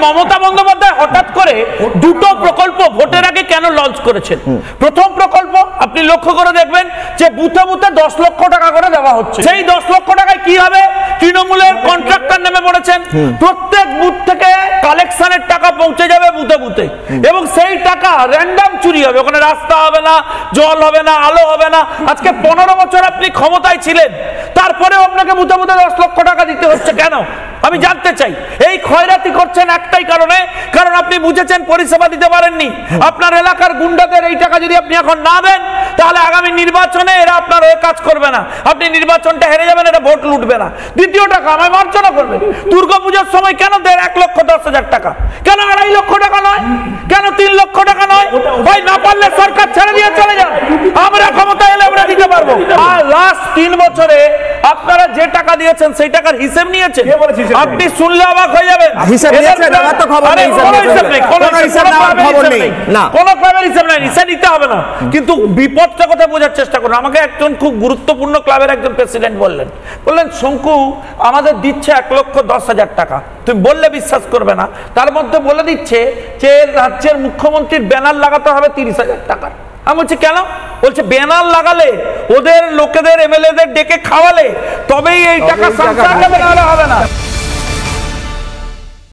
মমতা বন্দ্যোপাধ্যায় হঠাৎ করে দুটো প্রকল্প ভোটের আগে কেন লঞ্চ করেছেন? প্রথম প্রকল্প আপনি লক্ষ্য করে দেখবেন যে বুথে বুথে 10 লক্ষ টাকা করে দেওয়া হচ্ছে। সেই 10 লক্ষ টাকায় কি হবে? তৃণমূলের কন্ট্রাক্টর নেমে পড়েছেন, প্রত্যেক বুথ থেকে কালেকশনের টাকা পৌঁছে যাবে বুথে বুথে, এবং সেই টাকা র্যান্ডম চুরি হবে। ওখানে রাস্তা হবে না, জল হবে না, আলো হবে না। আজকে 15 বছর আপনি ক্ষমতায় ছিলেন, তারপরেও আপনাকে বুথে বুথে 10 লক্ষ টাকা দিতে হচ্ছে কেন? আমি জানতে চাই। এই খয়রাতি করছেন একটাই কারণে, কারণ আপনি বুঝেছেন পরিষেবা দিতে পারেননি। আপনার এলাকার গুন্ডাদের এই টাকা যদি আপনি এখন না দেন, তাহলে আগামী নির্বাচনে এরা আপনার হয়ে কাজ করবে না, আপনি নির্বাচনটা হেরে যাবেন, এটা ভোট লুটবে না। দ্বিতীয় টাকা আমায় মার্জনা করবেন। দুর্গাপূজার সময় কেন দেন 1,10,000 টাকা? কেন 2.5 লক্ষ টাকা নয়? কেন 3 লক্ষ টাকা নয়? ভাই না পারলে সরকার ছেড়ে দিয়ে চলে যান, আমরা ক্ষমতা এলে আমরা দিতে পারবো। আর লাস্ট 3 বছরে আপনারা যে টাকা দিয়েছেন সেই টাকার হিসেব নিয়েছেন? আপনি শুনলে অবাক হয়ে যাবেন। হিসাব নিয়েছেন? আমার তো খবর নেই, কোনো হিসাব নেই, কোনো হিসাব নেওয়ার খবর নেই, না কোনো ক্লাবের হিসাব নেই, হিসাব নিতে হবে না। কিন্তু বিপদটা কথা বোঝার চেষ্টা করুন। আমাকে একজন খুব গুরুত্বপূর্ণ ক্লাবের একজন প্রেসিডেন্ট বললেন শঙ্কু আমাদের দিচ্ছে 1,10,000 টাকা। তুমি বললে বিশ্বাস করবে না, তার মধ্যে বলে দিচ্ছে যে রাজ্যের মুখ্যমন্ত্রীর ব্যানার লাগাতে হবে 30,000 টাকা। আমি বলছি কেন? বলছে ব্যানার লাগালে ওদের লোকেদের এমএলএদের ডেকে খাওয়ালে তবেই এই টাকা সংসার হবে, না হবে না।